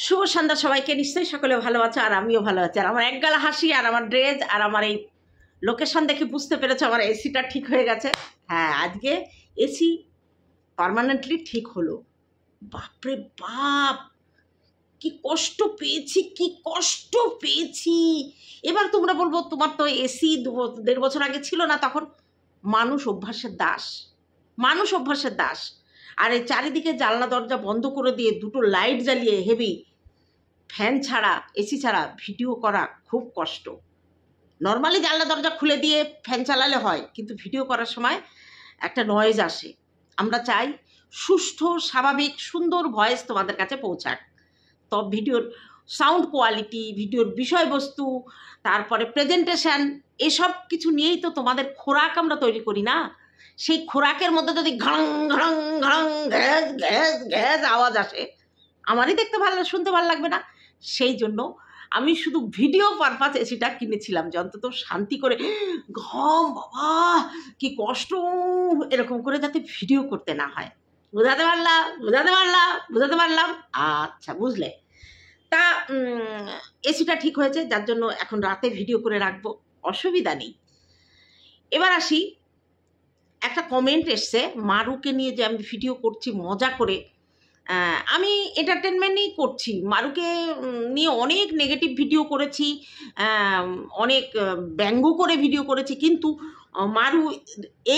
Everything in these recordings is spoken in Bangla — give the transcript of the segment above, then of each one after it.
শুভ সন্ধ্যা সবাইকে। নিশ্চয়ই সকলে ভালো আছে, আর আমিও ভালো আছি। আর আমার একগালা হাসি, আর আমার ড্রেস, আর আমার এই লোকেশন দেখে বুঝতে পেরেছো আমার এসিটা ঠিক হয়ে গেছে। হ্যাঁ, আজকে এসি পার্মানেন্টলি ঠিক হলো। বাপরে বাপ, কি কষ্ট পেয়েছি, কি কষ্ট পেয়েছি। এবার তোমরা বলবো তোমার তো এসি 1.5 বছর আগে ছিল না। তখন মানুষ অভ্যাসের দাস, মানুষ অভ্যাসের দাস। আর এই চারিদিকে জানলা দরজা বন্ধ করে দিয়ে দুটো লাইট জ্বালিয়ে হেভি ফ্যান ছাড়া, এসি ছাড়া ভিডিও করা খুব কষ্ট। নর্মালি জানলা দরজা খুলে দিয়ে ফ্যান চালালে হয়, কিন্তু ভিডিও করার সময় একটা নয়েজ আসে। আমরা চাই সুষ্ঠু, স্বাভাবিক, সুন্দর ভয়েস তোমাদের কাছে পৌঁছাক। তো ভিডিওর সাউন্ড কোয়ালিটি, ভিডিওর বিষয়বস্তু, তারপরে প্রেজেন্টেশন, এসব কিছু নিয়েই তো তোমাদের খোরাক আমরা তৈরি করি না। সেই খোরাকের মধ্যে যদি ঘাং ঘাং ঘাং ঘ্যাস ঘ্যাস ঘ্যাস আওয়াজ আসে, আমারই দেখতে ভালো, শুনতে ভালো লাগবে না। সেই জন্য আমি শুধু ভিডিও পারপাস এসিটা কিনেছিলাম, যে অন্তত শান্তি করে ঘম, বাবা কি কষ্ট, এরকম করে যাতে ভিডিও করতে না হয়। বুঝাতে পারলাম, বুঝাতে পারলাম, বুঝাতে পারলাম। আচ্ছা, বুঝলে। তা এসিটা ঠিক হয়েছে, যার জন্য এখন রাতে ভিডিও করে রাখবো, অসুবিধা নেই। এবার আসি, একটা কমেন্ট এসছে মারুকে নিয়ে, যে আমি ভিডিও করছি মজা করে। আমি এন্টারটেনমেন্টই করছি, মারুকে নিয়ে অনেক নেগেটিভ ভিডিও করেছি, অনেক ব্যঙ্গ করে ভিডিও করেছি, কিন্তু মারু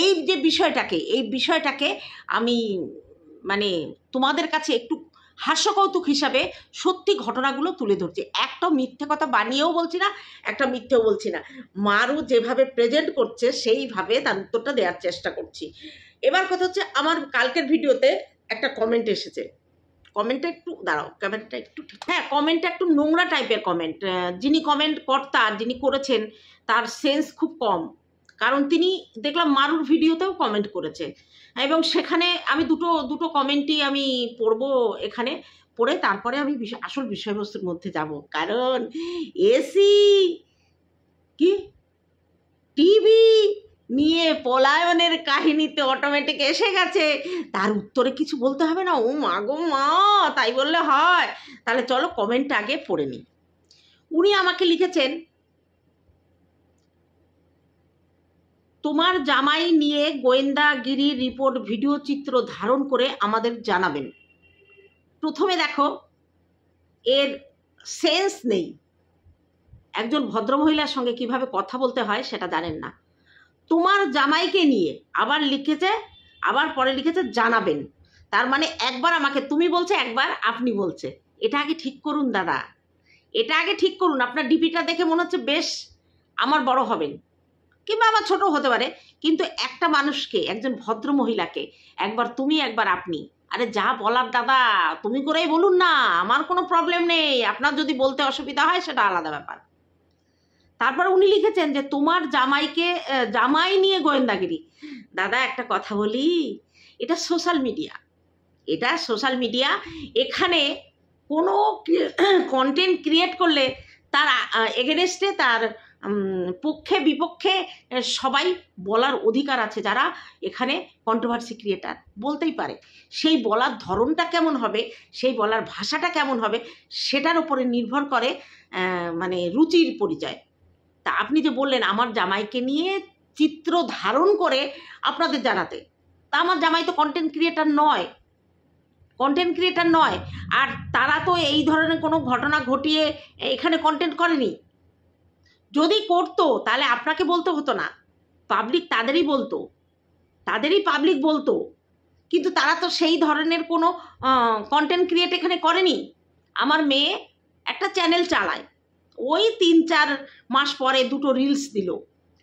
এই যে বিষয়টাকে আমি মানে তোমাদের কাছে একটু হাস্যকৌতুক হিসাবে সত্যি ঘটনাগুলো তুলে ধরছি। একটা মিথ্যে কথা বানিয়েও বলছি না, একটা মিথ্যেও বলছি না। মারু যেভাবে প্রেজেন্ট করছে সেইভাবে তার উত্তরটা দেওয়ার চেষ্টা করছি। এবার কথা হচ্ছে, আমার কালকের ভিডিওতে একটা কমেন্ট এসেছে। কমেন্টটা একটু দাঁড়াও, কমেন্টটা একটু ঠিক, হ্যাঁ, কমেন্টটা একটু নোংরা টাইপের কমেন্ট। যিনি কমেন্ট কর্তা, যিনি করেছেন, তার সেন্স খুব কম। কারণ তিনি দেখলাম মারুর ভিডিওতেও কমেন্ট করেছে, এবং সেখানে আমি দুটো কমেন্টই আমি পড়বো এখানে, পড়ে তারপরে আমি আসল বিষয়বস্তুর মধ্যে যাব। কারণ এসি কি টিভি নিয়ে পলায়নের কাহিনীতে অটোমেটিক এসে গেছে, তার উত্তরে কিছু বলতে হবে না? ও মা গো মা, তাই বললে হয়? তাহলে চলো কমেন্টটা আগে পড়ে নিই। উনি আমাকে লিখেছেন, তোমার জামাই নিয়ে গোয়েন্দাগিরি রিপোর্ট ভিডিও চিত্র ধারণ করে আমাদের জানাবেন। প্রথমে দেখো, এর সেন্স নেই। একজন ভদ্রমহিলার সঙ্গে কিভাবে কথা বলতে হয় সেটা জানেন না। তোমার জামাইকে নিয়ে আবার লিখেছে, আবার পরে লিখেছে জানাবেন। তার মানে একবার আমাকে তুমি বলছে, একবার আপনি বলছে। এটা আগে ঠিক করুন দাদা, এটা আগে ঠিক করুন। আপনার ডিপিটা দেখে মনে হচ্ছে বেশ আমার বড় হবেন, কিংবা আমার ছোট হতে পারে, কিন্তু একটা মানুষকে, একজন ভদ্র মহিলাকে একবার তুমি, একবার আপনি। আরে যা বলার দাদা তুমি করেই বলুন না, আমার কোনো প্রবলেম নেই। আপনার যদি বলতে অসুবিধা হয় সেটা আলাদা ব্যাপার। তারপর উনি লিখেছেন যে তোমার জামাই নিয়ে গোয়েন্দাগিরি। দাদা একটা কথা বলি, এটা সোশ্যাল মিডিয়া, এটা সোশ্যাল মিডিয়া। এখানে কোনো কন্টেন্ট ক্রিয়েট করলে তার এগেনস্টে, তার পক্ষে বিপক্ষে সবাই বলার অধিকার আছে। যারা এখানে কন্ট্রোভার্সি ক্রিয়েটার বলতেই পারে, সেই বলার ধরনটা কেমন হবে, সেই বলার ভাষাটা কেমন হবে, সেটার উপরে নির্ভর করে মানে রুচির পরিচয়। তা আপনি যে বললেন আমার জামাইকে নিয়ে চিত্র ধারণ করে আপনাদের জানাতে, তা আমার জামাই তো কন্টেন্ট ক্রিয়েটার নয়, কন্টেন্ট ক্রিয়েটার নয়। আর তারা তো এই ধরনের কোনো ঘটনা ঘটিয়ে এখানে কন্টেন্ট করেনি। যদি করতো তাহলে আপনাকে বলতে হতো না, পাবলিক তাদেরই বলতো, তাদেরই পাবলিক বলতো। কিন্তু তারা তো সেই ধরনের কোনো কন্টেন্ট ক্রিয়েট এখানে করেনি। আমার মেয়ে একটা চ্যানেল চালায়, ওই 3-4 মাস পরে 2টো রিলস দিল।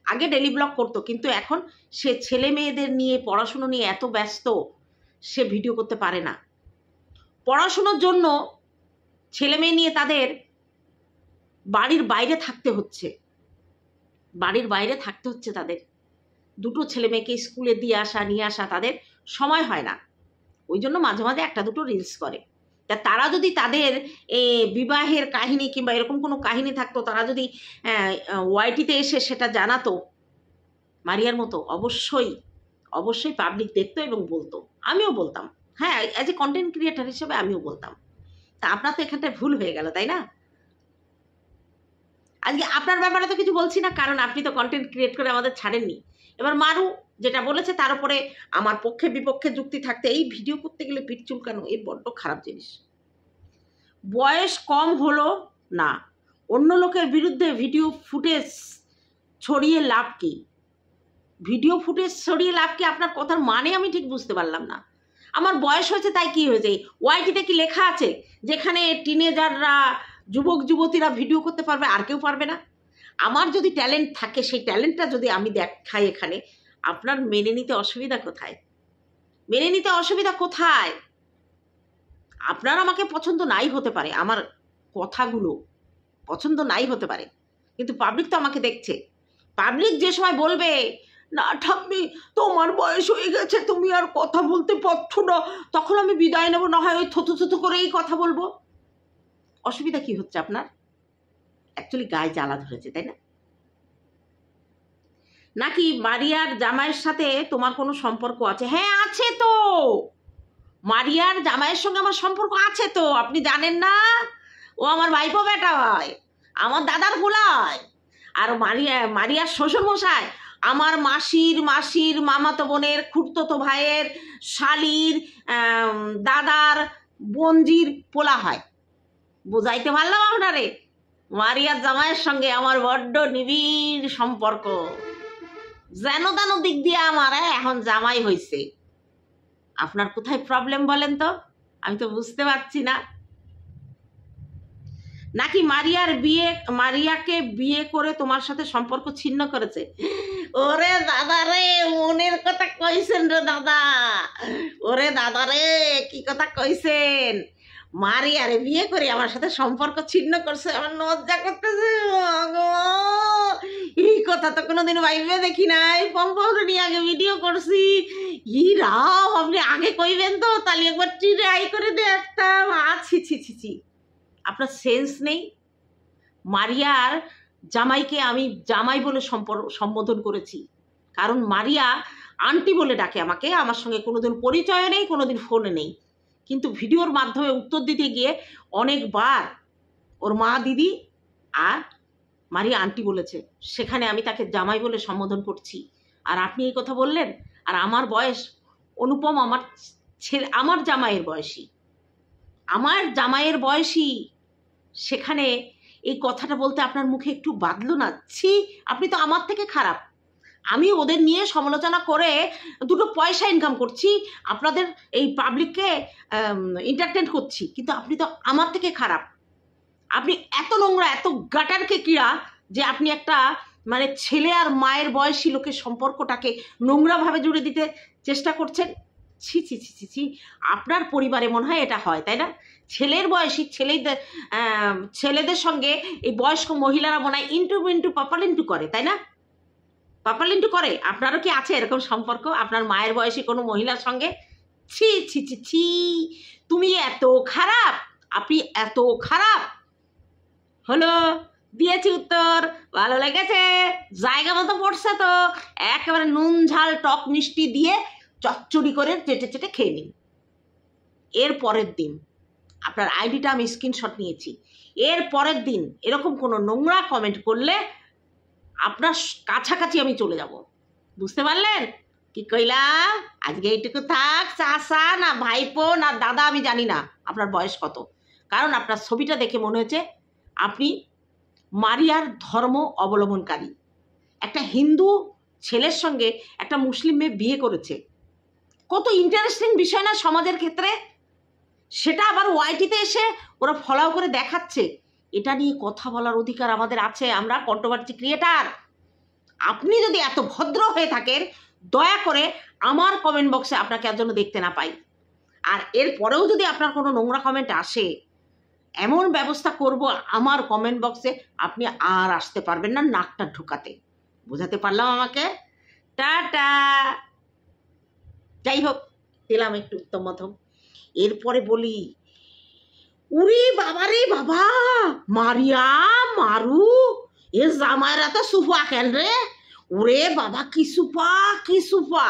আগে ডেলি ব্লগ করতো, কিন্তু এখন সে ছেলে মেয়েদের নিয়ে, পড়াশুনো নিয়ে এত ব্যস্ত, সে ভিডিও করতে পারে না। পড়াশুনোর জন্য ছেলে মেয়ে নিয়ে তাদের বাড়ির বাইরে থাকতে হচ্ছে, বাড়ির বাইরে থাকতে হচ্ছে তাদের। 2টো ছেলে মেয়েকে স্কুলে দিয়ে আসা, নিয়ে আসা, তাদের সময় হয় না। ওই জন্য মাঝে মাঝে 1-2টো রিলস করে। তা তারা যদি তাদের বিবাহের কাহিনী কিংবা এরকম কোনো কাহিনী থাকতো, তারা যদি ওয়াইটিতে এসে সেটা জানাতো মারিয়ার মতো, অবশ্যই অবশ্যই পাবলিক দেখতো এবং বলতো। আমিও বলতাম, হ্যাঁ, অ্যাজ এ কন্টেন্ট ক্রিয়েটার হিসেবে আমিও বলতাম। তা আপনার তো এখানটায় ভুল হয়ে গেল, তাই না? আজকে আপনার ব্যাপারে তো কিছু বলছি না, কারণ আপনি তো কন্টেন্ট ক্রিয়েট করে আমাদের ছাড়েননি। এবার মারু যেটা বলেছে তার উপরে আমার পক্ষে বিপক্ষে যুক্তি থাকতে, এই ভিডিও করতে গেলে পিঠ চুলকানো এই বড্ড খারাপ জিনিস। বয়স কম হলো না, অন্য লোকের বিরুদ্ধে ভিডিও ফুটেজ ছড়িয়ে লাভ কি? ভিডিও ফুটেজ ছড়িয়ে লাভ কি? আপনার কথার মানে আমি ঠিক বুঝতে পারলাম না। আমার বয়স হয়েছে তাই কি হয়েছে? ওয়াইটিতে কি লেখা আছে যেখানে টিনেজাররা, যুবক যুবতীরা ভিডিও করতে পারবে, আর কেউ পারবে না? আমার যদি ট্যালেন্ট থাকে, সেই ট্যালেন্টটা যদি আমি দেখাই এখানে, আপনার মেনে নিতে অসুবিধা কোথায়? মেনে নিতে অসুবিধা কোথায়? আপনার আমাকে পছন্দ নাই হতে পারে, আমার কথাগুলো পছন্দ নাই হতে পারে, কিন্তু পাবলিক তো আমাকে দেখছে। পাবলিক যে সময় বলবে না ঠাম্মি তোমার বয়স হয়ে গেছে, তুমি আর কথা বলতে পারছো না, তখন আমি বিদায় নেবো, না হয় ওই থুতু থুতু করেই কথা বলবো। অসুবিধা কি হচ্ছে আপনার? অ্যাকচুয়ালি গায়ে জ্বালা ধরেছে, তাই না? নাকি মারিয়ার জামাইয়ের সাথে তোমার কোনো সম্পর্ক আছে? হ্যাঁ আছে তো, মারিয়ার জামাইয়ের সঙ্গে আমার সম্পর্ক আছে তো, আপনি জানেন না? ও আমার ভাইপো বেটা হয়, আমার দাদার ফুলায়। আর মারিয়ার শ্বশুর মশাই আমার মাসির মামাতো বোনের, খুড়তো ভাইয়ের, শালির, দাদার বোনজির পোলা হয়। বুঝাইতে পারলাম আপনারে? মারিয়ার জামাইয়ের সঙ্গে আমার বড্ড নিবিড় সম্পর্ক, যেন তেন দিক দিয়ে আমার এখন জামাই হয়েছে। আপনার কোথায় প্রবলেম বলেন তো? আমি তো বুঝতে পারছি না। নাকি মারিয়াকে বিয়ে করে তোমার সাথে সম্পর্ক ছিন্ন করেছে? ওরে দাদা রে, মনের কথা কইছেন রে দাদা। ওরে দাদা রে, কি কথা কইছেন? মারিয়ারে বিয়ে করে আমার সাথে সম্পর্ক ছিন্ন করছে, আমার লজ্জা করতেছে। এই কথা তো কোনোদিন ভাইবে দেখি নাই। পম্পমরে নিয়ে আগে ভিডিও করছি। ই রাম, আপনি আগে কইবেন তো, তাহলে একবার ট্রাই করে দেখতাম। ছি ছি ছি ছি, আপনার সেন্স নেই। মারিয়ার জামাইকে আমি জামাই বলে সম্বোধন করেছি, কারণ মারিয়া আন্টি বলে ডাকে আমাকে। আমার সঙ্গে কোনোদিন পরিচয় নেই, কোনোদিন ফোনে নেই, কিন্তু ভিডিওর মাধ্যমে উত্তর দিতে গিয়ে অনেকবার ওর মা দিদি আর মারিয়া আন্টি বলেছে, সেখানে আমি তাকে জামাই বলে সম্বোধন করছি। আর আপনি এই কথা বললেন? আর আমার বয়স অনুপম আমার জামাইয়ের বয়সী, সেখানে এই কথাটা বলতে আপনার মুখে একটু বাঁধলো না? ছি, আপনি তো আমার থেকে খারাপ। আমি ওদের নিয়ে সমালোচনা করে দুটো পয়সা ইনকাম করছি, আপনাদের এই পাবলিককে এন্টারটেন করছি, কিন্তু আপনি তো আমার থেকে খারাপ। আপনি এত নোংরা, এত গাটারকে কিড়া যে আপনি একটা মানে ছেলে আর মায়ের বয়সী লোকের সম্পর্কটাকে নোংরাভাবে জুড়ে দিতে চেষ্টা করছেন। ছি ছি ছি ছি ছি, আপনার পরিবারে মনে হয় এটা হয়, তাই না? ছেলের বয়সী ছেলেদের সঙ্গে এই বয়স্ক মহিলারা মনে হয় ইন্টু পাপালিন্টু করে, তাই না? পাপালিন্টু করে। আপনারও কি আছে এরকম সম্পর্ক আপনার মায়ের বয়সী কোনো মহিলার সঙ্গে? ছি ছি ছি ছি, তুমি এত খারাপ, আপনি এত খারাপ। হলো, দিয়েছি উত্তর, ভালো লেগেছে, জায়গা মতো পড়ছে তো, একেবারে নুন ঝাল টক মিষ্টি দিয়ে চচ্চড়ি করে চেটে চেটে খেয়ে নিন। এর পরের দিন আপনার আইডিটা আমি স্ক্রিনশট নিয়েছি, এর পরের দিন এরকম কোনো নোংরা কমেন্ট করলে আপনার কাছাকাছি আমি চলে যাব। বুঝতে পারলেন কি কইলাম? আজকে এইটুকু থাক। চাচা না ভাইপো না দাদা আমি জানি না আপনার বয়স কত, কারণ আপনার ছবিটা দেখে মনে হচ্ছে আপনি মারিয়ার ধর্ম অবলম্বনকারী। একটা হিন্দু ছেলের সঙ্গে একটা মুসলিম মেয়ে বিয়ে করেছে, কত ইন্টারেস্টিং বিষয় না সমাজের ক্ষেত্রে? সেটা আবার ওয়াইটিতে এসে ওরা ফলো করে দেখাচ্ছে। এটা নিয়ে কথা বলার অধিকার আমাদের আছে, আমরা কন্ট্রোভার্সি ক্রিয়েটার। আপনি যদি এত ভদ্র হয়ে থাকেন, দয়া করে আমার কমেন্ট বক্সে আপনাকে আর জন্য দেখতে না পাই। আর এরপরেও যদি আপনার কোনো নোংরা কমেন্ট আসে, এমন ব্যবস্থা করব আমার কমেন্ট বক্সে আপনি আর আসতে পারবেন না নাকটা ঢুকাতে। বোঝাতে পারলাম আমাকে? টাটা। যাই হোক, দিলাম একটু উত্তম মধ্যম। এরপরে বলি, উরি বাবা রে বাবা, মারিয়া মারু এ জামাইরা তো সুফা কেন রে? ওরে বাবা, কি সুফা কি সুফা!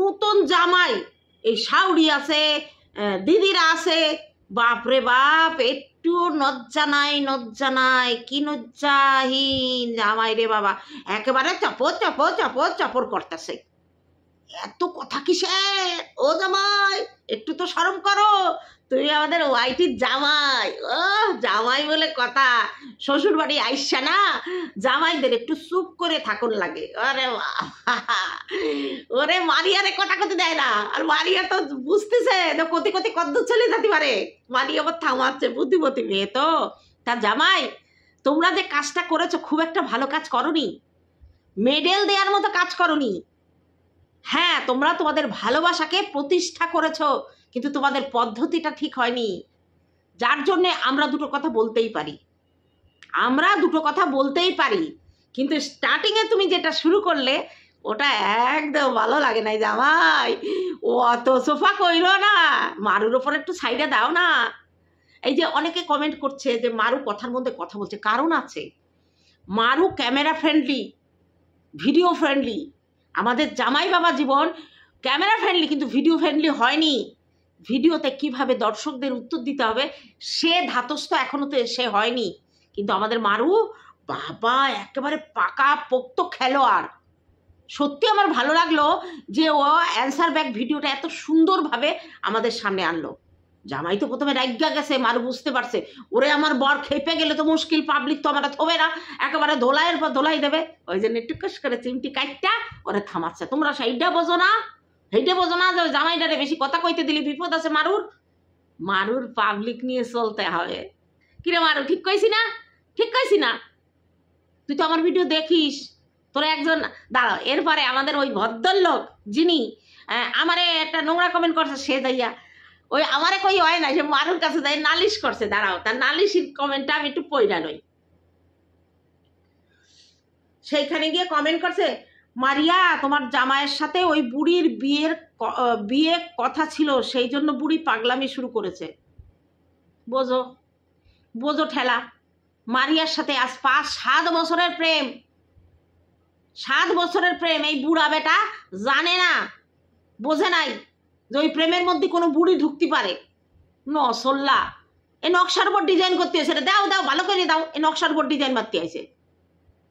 নতুন জামাই, এই শাউরি আছে, দিদিরা আছে, বাপরে বাপ, একটু লজ্জা নাই, কি লজ্জাহীন জামাই রে বাবা, একেবারে চপর চপর চপর চপর করতেছে। এত কথা কিসের ও জামাই, একটু তো শরম করো, তুমি আমাদের ওয়াইটির জামাই। ও জামাই বলে কথা, শ্বশুর বাড়ি আইসা না, জামাইদের একটু চুপ করে থাকুন লাগে। আরে ওরে মারিয়ারে কথা কতে দেয় না, আর মারিয়া তো বুঝতেছে যে কতি কতি কদ্দু চলে যেতে পারে, মারিয়া আবার থামাচ্ছে, বুদ্ধিমতী মেয়ে তো। তার জামাই, তোমরা যে কাজটা করেছো খুব একটা ভালো কাজ করনি, মেডেল দেওয়ার মতো কাজ করনি। হ্যাঁ, তোমরা তোমাদের ভালোবাসাকে প্রতিষ্ঠা করেছো, কিন্তু তোমাদের পদ্ধতিটা ঠিক হয়নি, যার জন্যে আমরা দুটো কথা বলতেই পারি, কিন্তু স্টার্টিংয়ে তুমি যেটা শুরু করলে ওটা একদম ভালো লাগে নাই জামাই। ও অত সোফা কইরো না, মারুর ওপর একটু সাইডে দাও না। এই যে অনেকে কমেন্ট করছে যে মারু কথার মধ্যে কথা বলছে, কারণ আছে। মারু ক্যামেরা ফ্রেন্ডলি, ভিডিও ফ্রেন্ডলি। আমাদের জামাই বাবা জীবন ক্যামেরা ফ্রেন্ডলি, কিন্তু ভিডিও ফ্রেন্ডলি হয়নি। ভিডিওতে কিভাবে দর্শকদের উত্তর দিতে হবে সে ধাতস্থ এখনো তো সে হয়নি। কিন্তু আমাদের মারু বাবা একেবারে পাকা পোক্ত খেলোয়াড়। সত্যি আমার ভালো লাগলো যে ও অ্যান্সার ব্যাক ভিডিওটা এত সুন্দরভাবে আমাদের সামনে আনলো। জামাই তো প্রথমে রাগ্গা গেছে, মারু বুঝতে পারছে ওরে আমার বর খেপে গেলে তো মুশকিল, পাবলিক তো আমরা থবে না, একেবারে ধোলাইয়ের পর ধোলাই দেবে। ওই জন্য টুকুস করে চিমটি কাটটা ওরে থামাচ্ছে। তোমরা সেইটা বোঝো না যে জামাইটারে বেশি কথা কইতে দিলি বিপদ আছে মারুর পাবলিক নিয়ে চলতে হবে। কিরে মারু, ঠিক কইছি না? তুই তো আমার ভিডিও দেখিস, তোরা একজন দাঁড়াও। এরপরে আমাদের ওই ভদ্রলোক যিনি আমারে একটা নোংরা কমেন্ট করছে, সে যাইয়া ওই আমারে কই হয় না, সে মারুর কাছে যাই নালিশ করছে। দাঁড়াও, তার নালিশের কমেন্টটা আমি একটু পইরা নই। সেইখানে গিয়ে কমেন্ট করছে, মারিয়া তোমার জামাইয়ের সাথে ওই বুড়ির বিয়ে কথা ছিল, সেই জন্য বুড়ি পাগলামি শুরু করেছে। বোঝো ঠেলা। মারিয়ার সাথে আজ 5-7 বছরের প্রেম, 7 বছরের প্রেম। এই বুড়া বেটা জানে না, বোঝে নাই যে ওই প্রেমের মধ্যে কোনো বুড়ি ঢুকতে পারে। নসল্লা, এই নকশার উপর ডিজাইন করতে এসে দাও ভালো করে দাও, এই নকশার উপর ডিজাইন মারতে আইছে।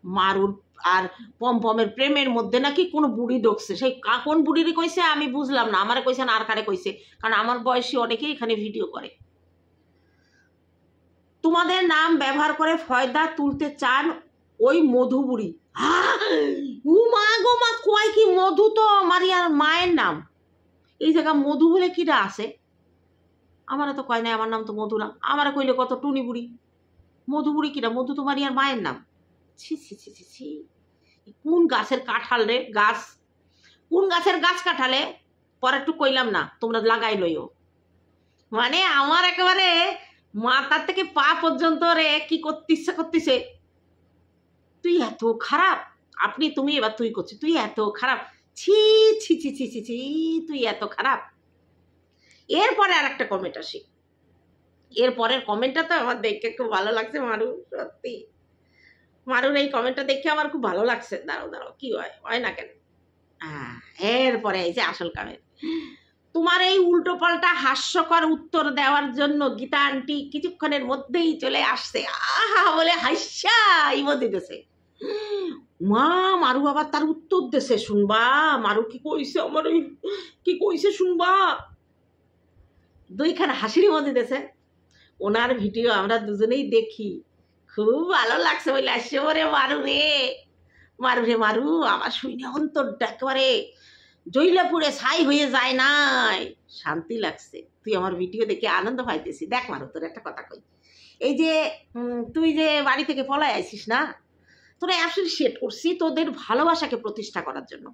মারুর আর পমপমের প্রেমের মধ্যে নাকি কোনো বুড়ি ঢুকছে। সেই কোন বুড়িরই কইছে আমি বুঝলাম না, আমারে কইছে না আর কারে কইছে, কারণ আমার বয়সী অনেকেই এখানে ভিডিও করে। তোমাদের নাম ব্যবহার করে ফয়দা তুলতে চান ওই মধু বুড়ি। মা গো মা, কয় কি মধু তো মারিয়ার মায়ের নাম। এই জায়গা মধু বলে কিটা আছে? আমারা তো কয় না, আমার নাম তো মধু না। আমারা কইলে কত টুনি বুড়ি, মধু বুড়ি কিটা? মধু তো মারিয়ার মায়ের নাম। ছি ছি ছি ছি ছি, কোন গাছের কাঁঠাল রে গাছ, কোন গাছের গাছ কাঁঠালে পরে একটু কইলাম না, তোমরা লাগাই লইও। মানে আমার একেবারে মাথার থেকে পা পর্যন্ত রে কি করতে ইচ্ছা করতেছে। তুই এত খারাপ, তুমি এবার তুই করছিস, তুই এত খারাপ, ছি ছি ছি ছি ছি ছি, তুই এত খারাপ। এরপরে আর একটা কমেন্ট আসি, এরপরের কমেন্টটা তো আমার দেখে খুব ভালো লাগছে। মারু, সত্যি মারুর এই কমেন্টটা দেখে আমার খুব ভালো লাগছে। দাঁড়াও কি হয় না কেন। এরপরে এই যে আসল কমেন্ট, তোমার এই উল্টো পাল্টা হাস্যকর উত্তর দেওয়ার জন্য গীতা আন্টি কিছুক্ষণের মধ্যেই চলে আসছে। আহা বলে হাস্যা ইমোজি দিতেছে। মা, মারু আবার তার উত্তর দেছে, শুনবা মারু কি কইছে, আমার কি কইছে শুনবা। 2খানা হাসির ইমোজি দিতেছে। ওনার ভিডিও আমরা দুজনেই দেখি, খুব ভালো লাগছে। বলে আসছে ওরে মারু আমার শুনে অন্তরটা একেবারে জইলা পুড়ে ছাই হয়ে যায় নাই, শান্তি লাগছে। তুই আমার ভিডিও দেখে আনন্দ পাইতেছি। দেখ মারু, তোর একটা কথা কই, এই যে তুই যে বাড়ি থেকে পলায় আইছিস না, তোরা অ্যাপ্রিশিয়েট করছি তোদের ভালোবাসাকে প্রতিষ্ঠা করার জন্য।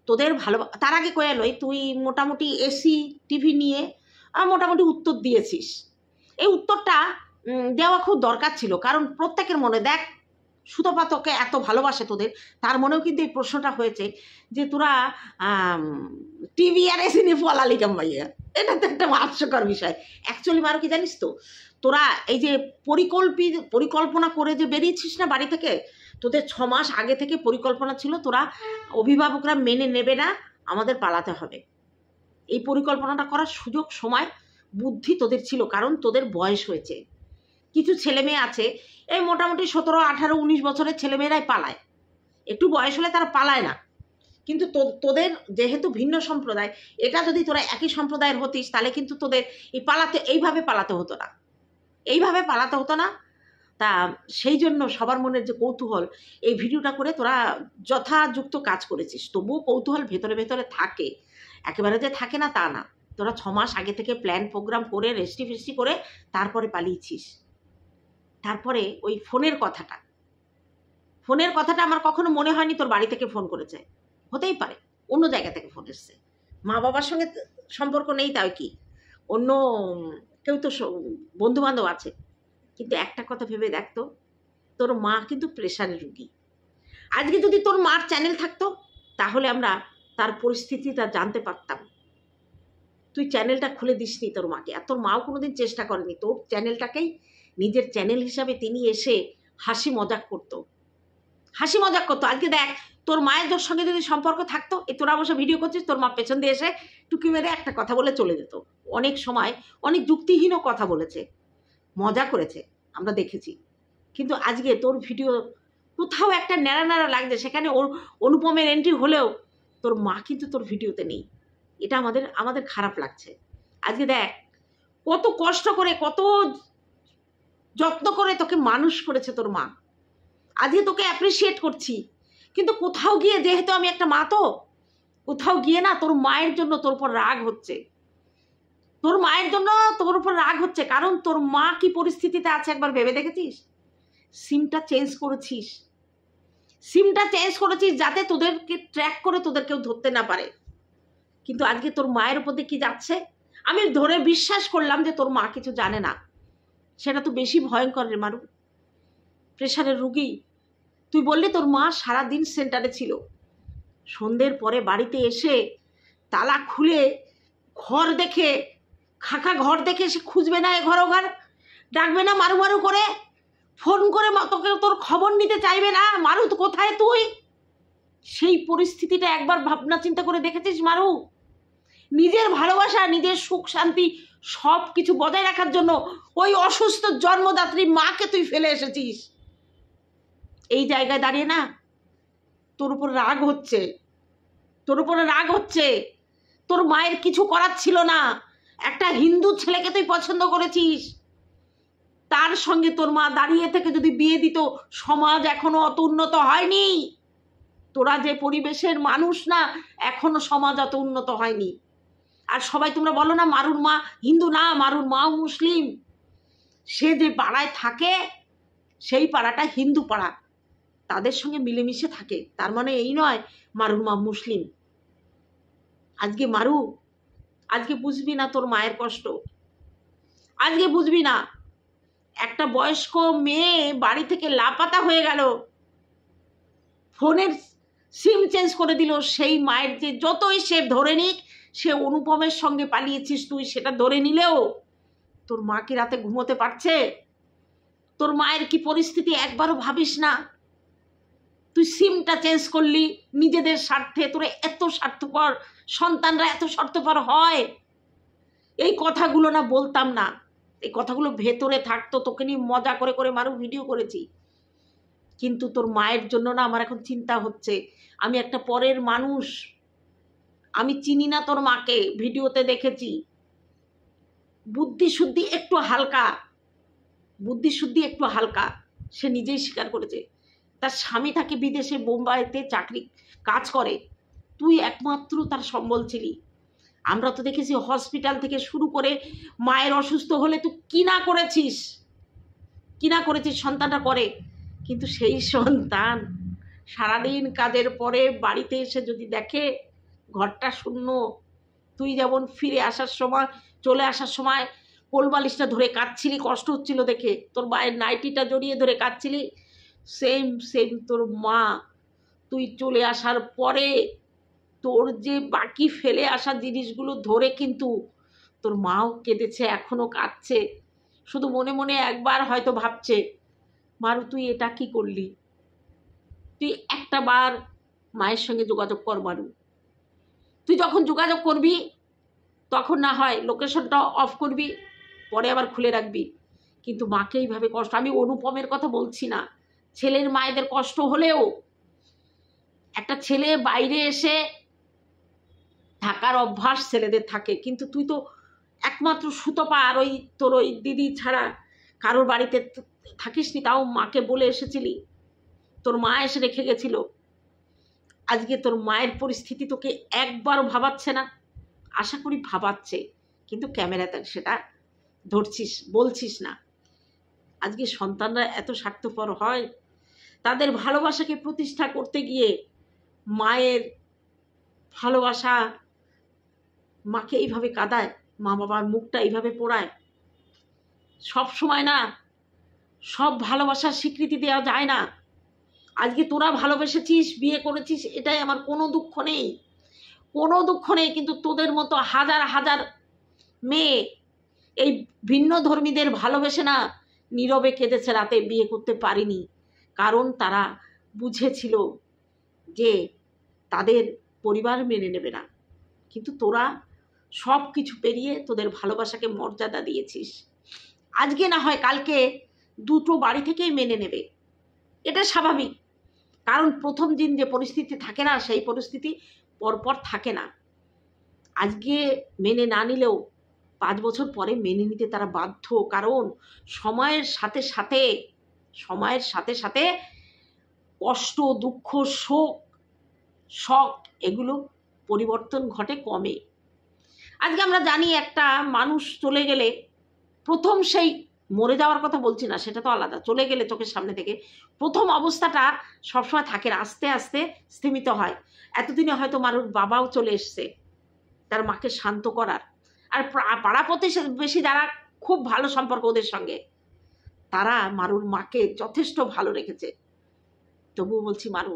তোদের তার আগে কয়ে লই, তুই মোটামুটি এসি টিভি নিয়ে মোটামুটি উত্তর দিয়েছিস। এই উত্তরটা দেওয়া খুব দরকার ছিল, কারণ প্রত্যেকের মনে, দেখ সুতপা তোকে এত ভালোবাসে, তোদের তার মনেও কিন্তু এই প্রশ্নটা হয়েছে যে তোরা টিভি আর এসি নিয়ে পলালি কামাইয়া। এটা তো একটা হাস্যকর বিষয়। অ্যাকচুয়ালি মারো কি জানিস তো, তোরা এই যে পরিকল্পনা করে যে বেরিয়েছিস না বাড়ি থেকে, তোদের 6 মাস আগে থেকে পরিকল্পনা ছিল, তোরা অভিভাবকরা মেনে নেবে না, আমাদের পালাতে হবে। এই পরিকল্পনাটা করার সুযোগ সময় বুদ্ধি তোদের ছিল, কারণ তোদের বয়স হয়েছে। কিছু ছেলে মেয়ে আছে এই মোটামুটি 17, 18, 19 বছরের ছেলেমেয়েরাই পালায়, একটু বয়স হলে তারা পালায় না। কিন্তু তোদের যেহেতু ভিন্ন সম্প্রদায়, এটা যদি তোরা একই সম্প্রদায়ের হতিস তাহলে কিন্তু তোদের এইভাবে পালাতে হতো না, এইভাবে পালাতে হতো না। তা সেই জন্য সবার মনের যে কৌতূহল, এই ভিডিওটা করে তোরা যথাযুক্ত কাজ করেছিস। তবুও কৌতূহল ভেতরে ভেতরে থাকে, একেবারে যে থাকে না তা না। তোরা 6 মাস আগে থেকে প্ল্যান প্রোগ্রাম করে রেস্টি ফেস্টি করে তারপরে পালিয়েছিস। তারপরে ওই ফোনের কথাটা আমার কখনো মনে হয়নি তোর বাড়ি থেকে ফোন করেছে। হতেই পারে অন্য জায়গা থেকে ফোন এসছে, মা বাবার সঙ্গে সম্পর্ক নেই তাই কি, অন্য কেউ তো বন্ধু বান্ধব আছে। কিন্তু একটা কথা ভেবে দেখতো, তোর মা কিন্তু প্রেশারের রুগী। আজকে যদি তোর মার চ্যানেল থাকতো তাহলে আমরা তার পরিস্থিতিটা জানতে পারতাম। তুই চ্যানেলটা খুলে দিসনি তোর মাকে, আর তোর মাও কোনোদিন চেষ্টা করেনি। তোর চ্যানেলটাকেই নিজের চ্যানেল হিসাবে তিনি এসে হাসি মজাক করতো। আজকে দেখ, তোর মায়ের সঙ্গে যদি সম্পর্ক থাকতো, তোরা অবশ্য ভিডিও করছিস, তোর মা পেছন দিয়ে এসে টুকি মেরে একটা কথা বলে চলে যেত। অনেক সময় অনেক যুক্তিহীনও কথা বলেছে, মজা করেছে, আমরা দেখেছি। কিন্তু আজকে তোর ভিডিও কোথাও একটা ন্যাড়া ন্যাড়া লাগছে, সেখানে অনুপমের এন্ট্রি হলেও তোর মা কিন্তু তোর ভিডিওতে নেই। এটা আমাদের খারাপ লাগছে। আজকে দেখ কত কষ্ট করে, কত যত্ন করে তোকে মানুষ করেছে তোর মা। আজকে তোকে অ্যাপ্রিসিয়েট করছি, কিন্তু কোথাও গিয়ে, যেহেতু আমি একটা মা, তো কোথাও গিয়ে না তোর মায়ের জন্য তোর উপর রাগ হচ্ছে। কারণ তোর মা কি পরিস্থিতিতে আছে একবার ভেবে দেখেছিস? সিমটা চেঞ্জ করেছিস যাতে তোদেরকে ট্র্যাক করে তোদের কেউ ধরতে না পারে। কিন্তু আজকে তোর মায়ের উপর দিয়ে কি যাচ্ছে, আমি ধরে বিশ্বাস করলাম যে তোর মা কিছু জানে না। সেটা তো বেশি ভয়ঙ্কর রে মারু, প্রেশারের রুগী। তুই বললি তোর মা সারাদিন সেন্টারে ছিল, সন্ধ্যের পরে বাড়িতে এসে তালা খুলে ঘর দেখে, খাকা ঘর দেখে সে খুঁজবে না, এ ঘর ও ঘর ডাকবে না, মারু মারু করে ফোন করে তোকে তোর খবর নিতে চাইবে না। মারু তো কোথায় তুই? সেই পরিস্থিতিটা একবার ভাবনা চিন্তা করে দেখেছিস মারু? নিজের ভালোবাসা, নিজের সুখ শান্তি সব কিছু বজায় রাখার জন্য ওই অসুস্থ জন্মদাত্রী মাকে তুই ফেলে এসেছিস। এই জায়গায় দাঁড়িয়ে না তোর উপর রাগ হচ্ছে, তোর মায়ের কিছু করার ছিল না। একটা হিন্দু ছেলেকে তুই পছন্দ করেছিস, তার সঙ্গে তোর মা দাঁড়িয়ে থেকে যদি বিয়ে দিত, সমাজ এখনো অত উন্নত হয়নি। তোরা যে পরিবেশের মানুষ না, এখনো সমাজ অত উন্নত হয়নি। আর সবাই তোমরা বলো না মারুর মা হিন্দু না, মারুর মাও মুসলিম। সে যে পাড়ায় থাকে সেই পাড়াটা হিন্দু পাড়া, তাদের সঙ্গে মিলেমিশে থাকে, তার মানে এই নয় মারুর মা মুসলিম। আজকে মারু, আজকে বুঝবি না তোর মায়ের কষ্ট, আজকে বুঝবি না। একটা বয়স্ক মেয়ে বাড়ি থেকে লাপাতা হয়ে গেল, ফোনের সিম চেঞ্জ করে দিল। সেই মায়ের যে যতই সে ধরে নিক, সে অনুপমের সঙ্গে পালিয়েছিস তুই, সেটা ধরে নিলেও তোর মা কি রাতে ঘুমোতে পারছে? তোর মায়ের কি পরিস্থিতি একবারও ভাবিস না? তুই সিমটা চেঞ্জ করলি নিজেদের স্বার্থে। তোরা এত স্বার্থপর, সন্তানরা এত স্বার্থপর হয়? এই কথাগুলো না বলতাম না, এই কথাগুলো ভেতরে থাকতো, তোকে নিয়ে মজা করে করে মারু ভিডিও করেছি। কিন্তু তোর মায়ের জন্য না আমার এখন চিন্তা হচ্ছে। আমি একটা পরের মানুষ, আমি চিনি না তোর মাকে, ভিডিওতে দেখেছি। বুদ্ধিশুদ্ধি একটু হালকা, সে নিজেই স্বীকার করেছে। তার স্বামী থাকে বিদেশে, বোম্বাইতে চাকরি কাজ করে, তুই একমাত্র তার সম্বল ছিলি। আমরা তো দেখেছি হসপিটাল থেকে শুরু করে মায়ের অসুস্থ হলে তুই কি না করেছিস সন্তানটা করে। কিন্তু সেই সন্তান সারাদিন কাজের পরে বাড়িতে এসে যদি দেখে ঘরটা শূন্য, তুই যেমন চলে আসার সময় কোলবালিশটা ধরে কাঁদছিলি, কষ্ট হচ্ছিল দেখে, তোর মায়ের নাইটিটা জড়িয়ে ধরে কাঁদছিলি, সেম তোর মা তুই চলে আসার পরে তোর যে বাকি ফেলে আসা জিনিসগুলো ধরে কিন্তু তোর মাও কেঁদেছে, এখনো কাঁদছে। শুধু মনে মনে একবার হয়তো ভাবছে, মারু তুই এটা কি করলি? তুই একটা বার মায়ের সঙ্গে যোগাযোগ কর মারু। তুই যখন যোগাযোগ করবি তখন না হয় লোকেশনটা অফ করবি, পরে আবার খুলে রাখবি। কিন্তু মাকে এইভাবে কষ্ট, আমি অনুপমের কথা বলছি না, ছেলের মায়েদের কষ্ট হলেও একটা ছেলে বাইরে এসে থাকার অভ্যাস ছেলেদের থাকে, কিন্তু তুই তো একমাত্র সুতপা আর ওই তোর ওই দিদি ছাড়া কারোর বাড়িতে থাকিসনি, তাও মাকে বলে এসেছিলি, তোর মা এসে রেখে গেছিল। আজকে তোর মায়ের পরিস্থিতি তোকে একবারও ভাবাচ্ছে না? আশা করি ভাবাচ্ছে, কিন্তু ক্যামেরাতে সেটা ধরছিস, বলছিস না। আজকে সন্তানরা এত স্বার্থপর হয়, তাদের ভালোবাসাকে প্রতিষ্ঠা করতে গিয়ে মায়ের ভালোবাসা, মাকে এইভাবে কাঁদায়, মা বাবার মুখটা এইভাবে পোড়ায়। সব সময় না সব ভালোবাসার স্বীকৃতি দেওয়া যায় না। আজকে তোরা ভালোবেসেছিস, বিয়ে করেছিস, এটাই আমার কোনো দুঃখ নেই, কোনো দুঃখ নেই। কিন্তু তোদের মতো হাজার হাজার মেয়ে এই ভিন্ন ধর্মীদের ভালোবেসে না নীরবে কেঁদেছে রাতে, বিয়ে করতে পারিনি, কারণ তারা বুঝেছিল যে তাদের পরিবার মেনে নেবে না। কিন্তু তোরা সব কিছু পেরিয়ে তোদের ভালোবাসাকে মর্যাদা দিয়েছিস। আজকে না হয় কালকে দুটো বাড়ি থেকেই মেনে নেবে, এটা স্বাভাবিক, কারণ প্রথম দিন যে পরিস্থিতি থাকে না, সেই পরিস্থিতি পরপর থাকে না। আজকে মেনে না নিলেও 5 বছর পরে মেনে নিতে তারা বাধ্য, কারণ সময়ের সাথে সাথে কষ্ট, দুঃখ, শখ এগুলো পরিবর্তন ঘটে, কমে। আজকে আমরা জানি একটা মানুষ চলে গেলে প্রথম, সেই মরে যাওয়ার কথা বলছি না, সেটা তো আলাদা, চলে গেলে চোখের সামনে থেকে প্রথম অবস্থাটা সবসময় থাকে না, আস্তে আস্তে স্থিমিত হয়। এতদিনে হয়তো মারুর বাবাও চলে এসছে তার মাকে শান্ত করার, আর পাড়া প্রতিবেশী যারা খুব ভালো সম্পর্ক ওদের সঙ্গে, তারা মারুর মাকে যথেষ্ট ভালো রেখেছে। তবুও বলছি মারু,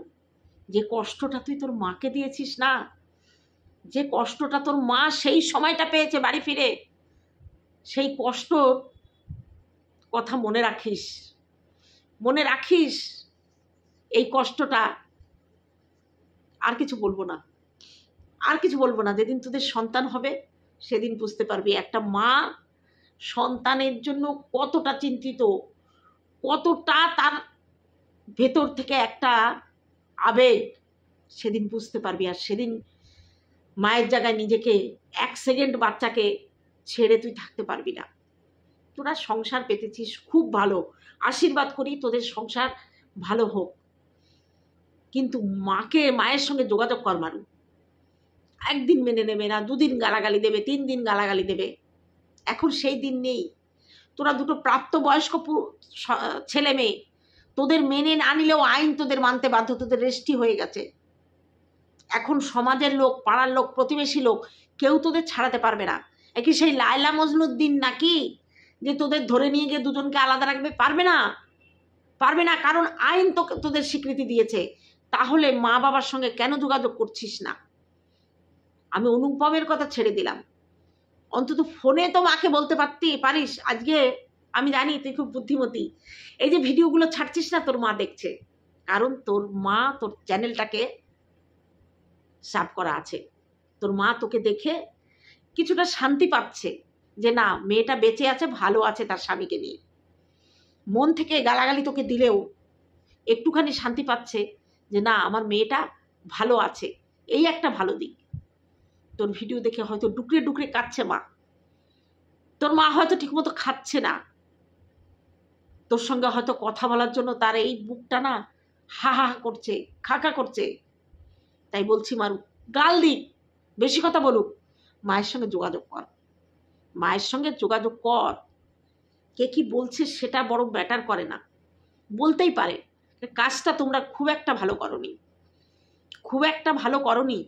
যে কষ্টটা তুই তোর মাকে দিয়েছিস না, যে কষ্টটা তোর মা সেই সময়টা পেয়েছে বাড়ি ফিরে, সেই কষ্ট কথা মনে রাখিস। এই কষ্টটা আর কিছু বলবো না, যেদিন তোদের সন্তান হবে সেদিন বুঝতে পারবি একটা মা সন্তানের জন্য কতটা চিন্তিত, কতটা তার ভেতর থেকে একটা আবেগ, সেদিন বুঝতে পারবি। আর সেদিন মায়ের জায়গায় নিজেকে 1 সেকেন্ড বাচ্চাকে ছেড়ে তুই থাকতে পারবি না। তোরা সংসার পেতেছিস, খুব ভালো, আশীর্বাদ করি তোদের সংসার ভালো হোক, কিন্তু মায়ের সঙ্গে যোগাযোগ কর মারু। একদিন মেনে নেবে না, 2 দিন গালাগালি দেবে, 3 দিন গালাগালি দেবে, এখন সেই দিন নেই। তোরা দুটো প্রাপ্তবয়স্ক ছেলে মেয়ে, তোদের মেনে না নিলেও আইন তোদের মানতে বাধ্য, তোদের রেস্টি হয়ে গেছে। এখন সমাজের লোক, পাড়ার লোক, প্রতিবেশী লোক কেউ তোদের ছাড়াতে পারবে না। একই সেই লায়লা মজনুর দিন নাকি, যে তোদের ধরে নিয়ে গিয়ে দুজনকে আলাদা রাখবে? পারবে না, কারণ আইন তোদের স্বীকৃতি দিয়েছে। তাহলে মা বাবার সঙ্গে কেন যোগাযোগ করছিস না? আমি অনুপমের কথা ছেড়ে দিলাম, অন্তত ফোনে তো মাকে বলতে পারিস। আজকে আমি জানি তুই খুব বুদ্ধিমতী, এই যে ভিডিওগুলো ছাড়ছিস না, তোর মা দেখছে, কারণ তোর মা তোর চ্যানেলটাকে সাব করা আছে। তোর মা তোকে দেখে কিছুটা শান্তি পাচ্ছে, যে না, মেয়েটা বেঁচে আছে, ভালো আছে তার স্বামীকে নিয়ে। মন থেকে গালাগালি তোকে দিলেও একটুখানি শান্তি পাচ্ছে, যে না, আমার মেয়েটা ভালো আছে। এই একটা ভালো দিক। তোর ভিডিও দেখে হয়তো ডুকরে ডুকরে কাঁদছে মা, তোর মা হয়তো ঠিকমতো খাচ্ছে না, তোর সঙ্গে হয়তো কথা বলার জন্য তার এই বুকটা না হা করছে, খাকা করছে। তাই বলছি মারু, গাল দিক, বেশি কথা বলুক, মায়ের সঙ্গে যোগাযোগ কর। কে কি বলছে সেটা বড় ম্যাটার করে না, বলতেই পারে। কাজটা তোমরা খুব একটা ভালো করনি।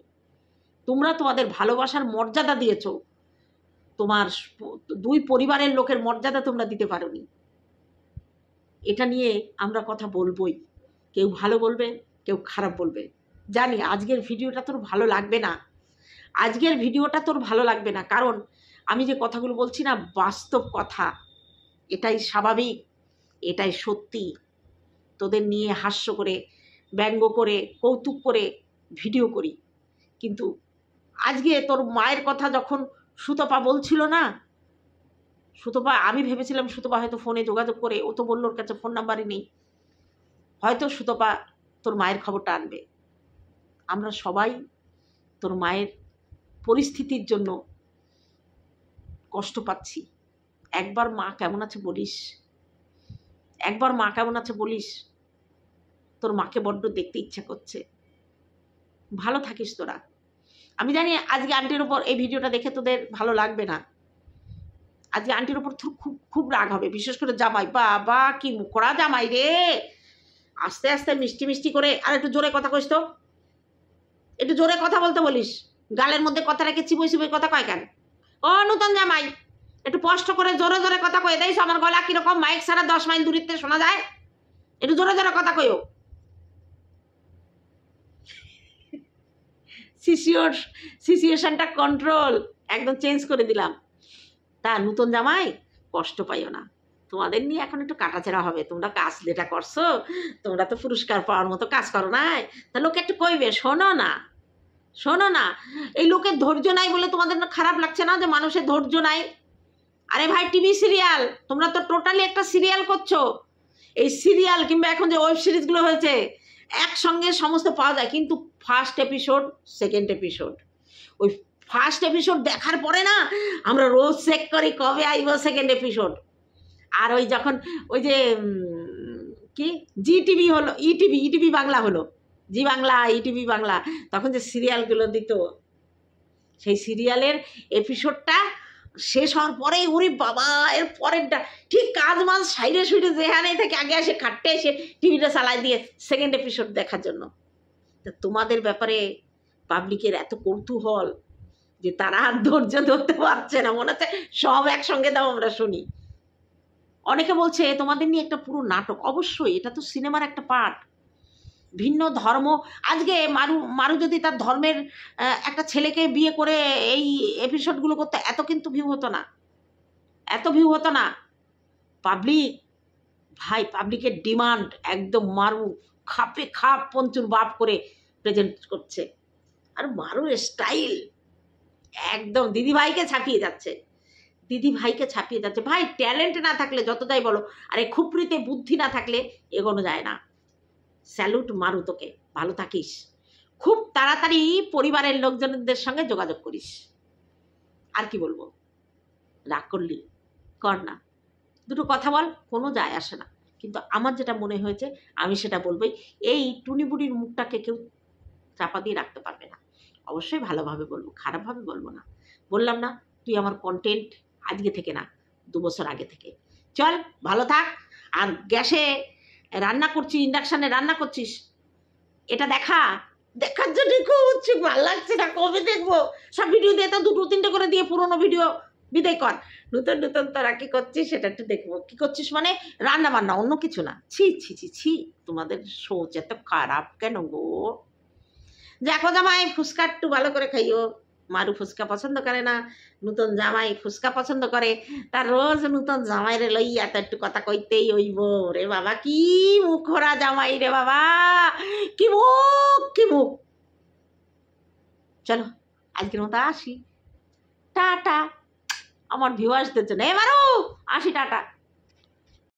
তোমরা তোমাদের ভালোবাসার মর্যাদা দিয়েছো, তোমার 2 পরিবারের লোকের মর্যাদা তোমরা দিতে পারোনি। এটা নিয়ে আমরা কথা বলবোই, কেউ ভালো বলবে, কেউ খারাপ বলবে। জানি আজকের ভিডিওটা তোর ভালো লাগবে না, কারণ আমি যে কথাগুলো বলছি না, বাস্তব কথা, এটাই স্বাভাবিক, এটাই সত্যি। তোদের নিয়ে হাস্য করে, ব্যঙ্গ করে, কৌতুক করে ভিডিও করি, কিন্তু আজকে তোর মায়ের কথা যখন সুতপা বলছিল না, সুতপা, আমি ভেবেছিলাম সুতপা হয়তো ফোনে যোগাযোগ করে, ও তো বললো ওর কাছে ফোন নাম্বারই নেই, হয়তো সুতপা তোর মায়ের খবরটা আনবে। আমরা সবাই তোর মায়ের পরিস্থিতির জন্য কষ্ট পাচ্ছি। একবার মা কেমন আছে বলিস, একবার মা কেমন আছে বলিস। তোর মাকে বড্ড দেখতে ইচ্ছা করছে। ভালো থাকিস তোরা। আমি জানি আজকে আন্টির ওপর এই ভিডিওটা দেখে তোদের ভালো লাগবে না, আজকে আন্টির ওপর খুব খুব রাগ হবে, বিশেষ করে জামাই। বাবা কি মুখরা জামাই রে, আস্তে আস্তে মিষ্টি মিষ্টি করে। আর একটু জোরে কথা কইস তো, একটু জোরে কথা বলতে বলিস, গালের মধ্যে কথা রেখে চিবই চিবই কথা কয় কেন? ও নতুন জামাই, একটু কষ্ট করে জোরে জোরে কথা কয়ে দেয়। আমার গলা কিরকম, মাইক ছাড়া 10 মাইল দূরিত্বে শোনা যায়, একটু জোরে জোরে কথা কইও। সিচুয়েশনটা কন্ট্রোল একদম চেঞ্জ করে দিলাম। তা নতুন জামাই, কষ্ট পাইও না, তোমাদের নিয়ে এখন একটু কাটাছেড়া হবে। তোমরা কাজ যেটা করছো, তোমরা তো পুরস্কার পাওয়ার মতো কাজ করো নাই, তা লোকে একটু কইবে, শোনো না, শোনো না। এই লোকের ধৈর্য নাই বলে তোমাদের খারাপ লাগছে না যে মানুষের ধৈর্য নাই? আরে ভাই, টিভি সিরিয়াল, তোমরা তো টোটালি একটা সিরিয়াল করছো। এই সিরিয়াল কিংবা এখন যে ওয়েব সিরিজগুলো হয়েছে, একসঙ্গে সমস্ত পাওয়া যায়, কিন্তু ফার্স্ট এপিসোড, সেকেন্ড এপিসোড, ওই ফার্স্ট এপিসোড দেখার পরে না আমরা রোজ চেক করি কবে আইব সেকেন্ড এপিসোড। আর ওই যখন ওই যে কি জি টিভি হলো, ইটিভি বাংলা হলো, জি বাংলা, ইটিভি বাংলা, তখন যে সিরিয়ালগুলো দিত, সেই সিরিয়ালের এপিসোডটা শেষ হওয়ার পরে ওরে বাবা, এর পরেরটা ঠিক কাজ মাঝ সাইডে সুইডে যেখানে থেকে আগে এসে খাটতে এসে টিভিটা চালাই দিয়ে সেকেন্ড এপিসোড দেখার জন্য। তা তোমাদের ব্যাপারে পাবলিকের এত কৌতূহল যে তারা আর ধৈর্য ধরতে পারছে না, মনে হচ্ছে সব একসঙ্গে দাও আমরা শুনি। অনেকে বলছে তোমাদের নিয়ে একটা পুরো নাটক। অবশ্যই এটা তো সিনেমার একটা পার্ট। ভিন্ন ধর্ম, আজকে মারু যদি তার ধর্মের একটা ছেলেকে বিয়ে করে এই এপিসোডগুলো করতে, এত কিন্তু ভিউ হতো না, এত ভিউ হতো না। পাবলিক ভাই, পাবলিকের ডিমান্ড একদম মারু খাপে খাপ পঞ্চুর বাপ করে প্রেজেন্ট করছে। আর মারুর স্টাইল একদম দিদিভাইকে ছাপিয়ে যাচ্ছে, দিদিভাইকে ছাপিয়ে যাচ্ছে। ভাই, ট্যালেন্ট না থাকলে যত যাই বলো, আর এই খুপড়িতে বুদ্ধি না থাকলে এগোনো যায় না। স্যালুট মারু তোকে, ভালো থাকিস। খুব তাড়াতাড়ি পরিবারের লোকজনদের সঙ্গে যোগাযোগ করিস। আর কি বলবো, রাগ করলি কর না, দুটো কথা বল, কোনো যায় আসে না। কিন্তু আমার যেটা মনে হয়েছে আমি সেটা বলবোই। এই টুনিবুড়ির মুখটাকে কেউ চাপা দিয়ে রাখতে পারবে না। অবশ্যই ভালোভাবে বলবো, খারাপভাবে বলবো না। বললাম না, তুই আমার কন্টেন্ট আজকে থেকে না, 2 বছর আগে থেকে। চল ভালো থাক। আর গ্যাসে রান্না করছিস, ইন্ডাকশানে রান্না করছিস, এটা দেখার জন্য খুব উৎসুক, ভালো লাগছে না, কবে দেখবো। সব ভিডিও দিয়ে তো 2-3টে করে দিয়ে পুরোনো ভিডিও বিদায় কর। নতুন নতুন তোরা কি করছিস সেটা একটু দেখবো। কি করছিস মানে রান্না বান্না, অন্য কিছু না। ছি ছি ছি ছি, তোমাদের সোচ এত খারাপ কেন গো? দেখো জামাই, ফুচকা একটু ভালো করে খাইও। মারু ফুচকা পছন্দ করে না, নতুন জামাই ফুচকা পছন্দ করে। তার রোজ নতুন জামাই রে লইয়া তো একটু কথা কইতেই হইব। রে বাবা, কি মুখরা জামাই রে বাবা, কি মুখ, কি মুখ। চলো আজকের মতো আসি, টাটা। আমার ভিউয়ার্সদের জন্য, মারু আসি, টাটা।